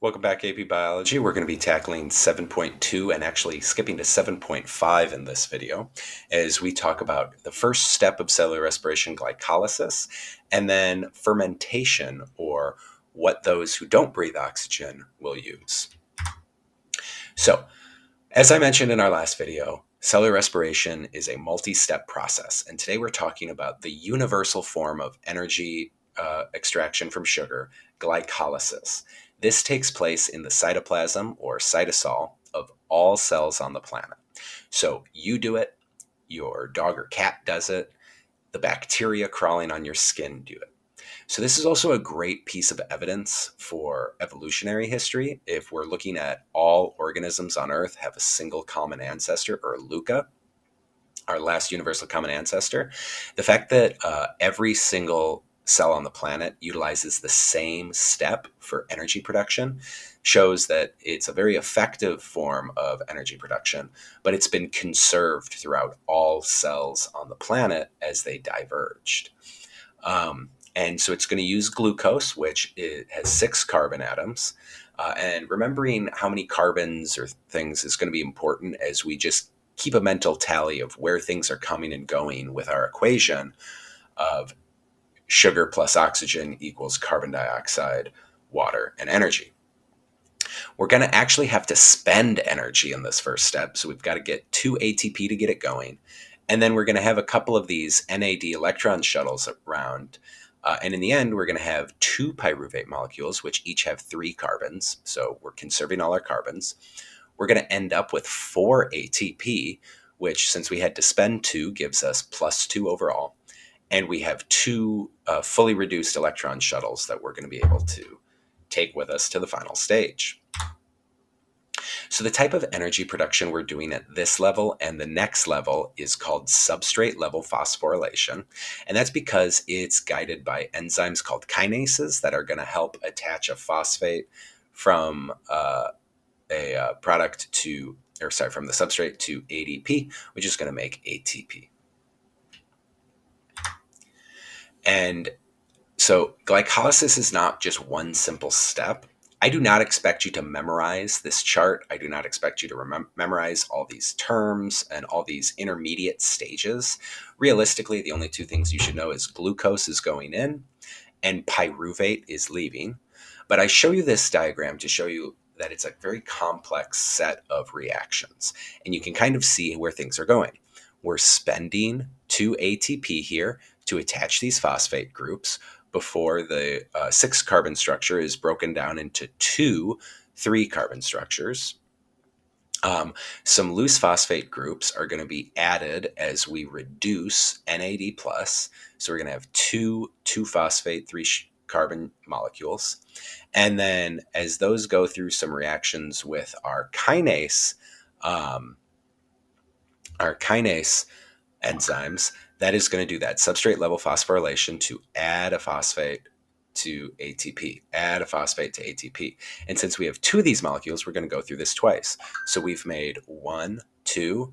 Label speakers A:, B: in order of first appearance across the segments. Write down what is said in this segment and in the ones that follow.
A: Welcome back, AP Biology. We're going to be tackling 7.2 and actually skipping to 7.5 in this video as we talk about the first step of cellular respiration, glycolysis, and then fermentation, or what those who don't breathe oxygen will use. So, as I mentioned in our last video, cellular respiration is a multi-step process, and today we're talking about the universal form of energy extraction from sugar, glycolysis. This takes place in the cytoplasm or cytosol of all cells on the planet. So you do it, your dog or cat does it, the bacteria crawling on your skin do it. So this is also a great piece of evidence for evolutionary history. If we're looking at all organisms on Earth have a single common ancestor, or LUCA, our last universal common ancestor, the fact that every single cell on the planet utilizes the same step for energy production shows that it's a very effective form of energy production, but it's been conserved throughout all cells on the planet as they diverged. And so it's going to use glucose, which has 6 carbon atoms. And remembering how many carbons or things is going to be important as we just keep a mental tally of where things are coming and going with our equation of sugar plus oxygen equals carbon dioxide, water, and energy. We're going to actually have to spend energy in this first step. So we've got to get 2 ATP to get it going. And then we're going to have a couple of these NAD electron shuttles around. And in the end, we're going to have 2 pyruvate molecules, which each have 3 carbons. So we're conserving all our carbons. We're going to end up with 4 ATP, which, since we had to spend 2, gives us plus 2 overall. And we have 2 fully reduced electron shuttles that we're going to be able to take with us to the final stage. So the type of energy production we're doing at this level and the next level is called substrate level phosphorylation. And that's because it's guided by enzymes called kinases that are going to help attach a phosphate from product to, from the substrate to ADP, which is going to make ATP. And so glycolysis is not just one simple step. I do not expect you to memorize this chart. I do not expect you to memorize all these terms and all these intermediate stages. Realistically, the only 2 things you should know is glucose is going in and pyruvate is leaving. But I show you this diagram to show you that it's a very complex set of reactions. And you can kind of see where things are going. We're spending 2 ATP here to attach these phosphate groups before the 6 carbon structure is broken down into 2 3 carbon structures. Some loose phosphate groups are going to be added as we reduce NAD+. So we're going to have 2 2-phosphate 3 carbon molecules. And then as those go through some reactions with our kinase enzymes, that is going to do that substrate level phosphorylation to add a phosphate to ATP, add a phosphate to ATP. And since we have 2 of these molecules, we're going to go through this twice. So we've made 1, 2,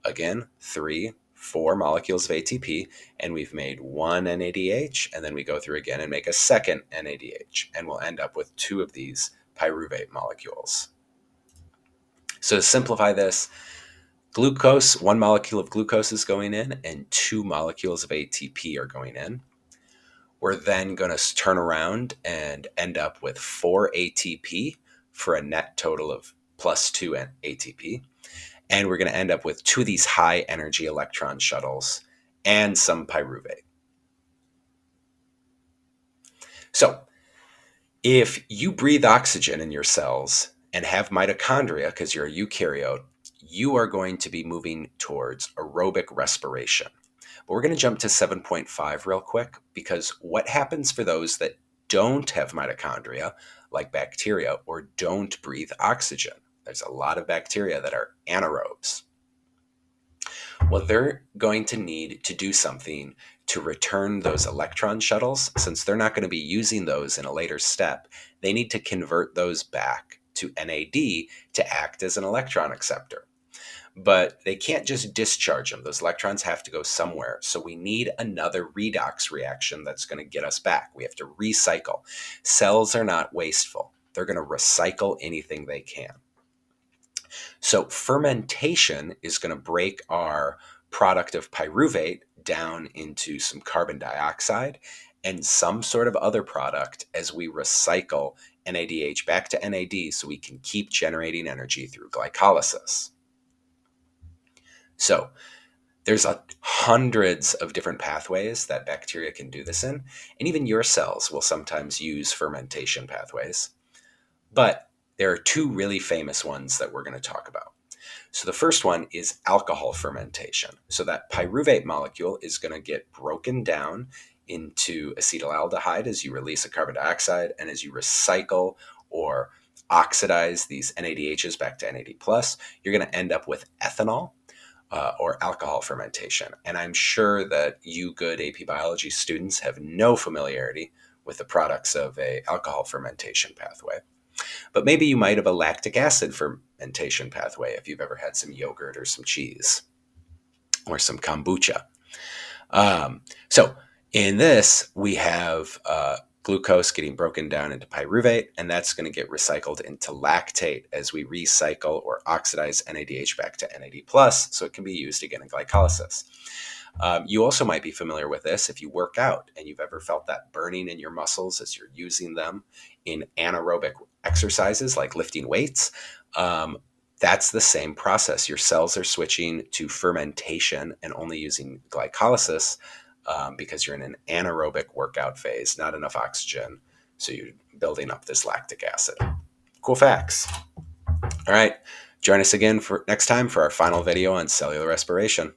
A: again, 3, 4 molecules of ATP, and we've made 1 NADH, and then we go through again and make a second NADH, and we'll end up with 2 of these pyruvate molecules. So to simplify this, glucose, 1 molecule of glucose is going in and 2 molecules of ATP are going in. We're then going to turn around and end up with 4 ATP for a net total of plus 2 ATP. And we're going to end up with 2 of these high energy electron shuttles and some pyruvate. So if you breathe oxygen in your cells and have mitochondria, because you're a eukaryote, you are going to be moving towards aerobic respiration. But we're going to jump to 7.5 real quick, because what happens for those that don't have mitochondria, like bacteria, or don't breathe oxygen? There's a lot of bacteria that are anaerobes. Well, they're going to need to do something to return those electron shuttles. Since they're not going to be using those in a later step, they need to convert those back to NAD to act as an electron acceptor. But they can't just discharge them. Those electrons have to go somewhere. So we need another redox reaction that's going to get us back. We have to recycle. Cells are not wasteful. They're going to recycle anything they can. So fermentation is going to break our product of pyruvate down into some carbon dioxide and some sort of other product as we recycle NADH back to NAD so we can keep generating energy through glycolysis. So there's hundreds of different pathways that bacteria can do this in, and even your cells will sometimes use fermentation pathways. But there are two really famous ones that we're going to talk about. So the first one is alcohol fermentation. So that pyruvate molecule is going to get broken down into acetaldehyde as you release a carbon dioxide, and as you recycle or oxidize these NADHs back to NAD+, you're going to end up with ethanol. Or alcohol fermentation. And I'm sure that you good AP biology students have no familiarity with the products of a alcohol fermentation pathway. But maybe you might have a lactic acid fermentation pathway if you've ever had some yogurt or some cheese or some kombucha. So in this, we have glucose getting broken down into pyruvate, and that's going to get recycled into lactate as we recycle or oxidize NADH back to NAD+, so it can be used again in glycolysis. You also might be familiar with this if you work out and you've ever felt that burning in your muscles as you're using them in anaerobic exercises like lifting weights. That's the same process. Your cells are switching to fermentation and only using glycolysis because you're in an anaerobic workout phase, not enough oxygen. So you're building up this lactic acid. Cool facts. All right. Join us again for next time for our final video on cellular respiration.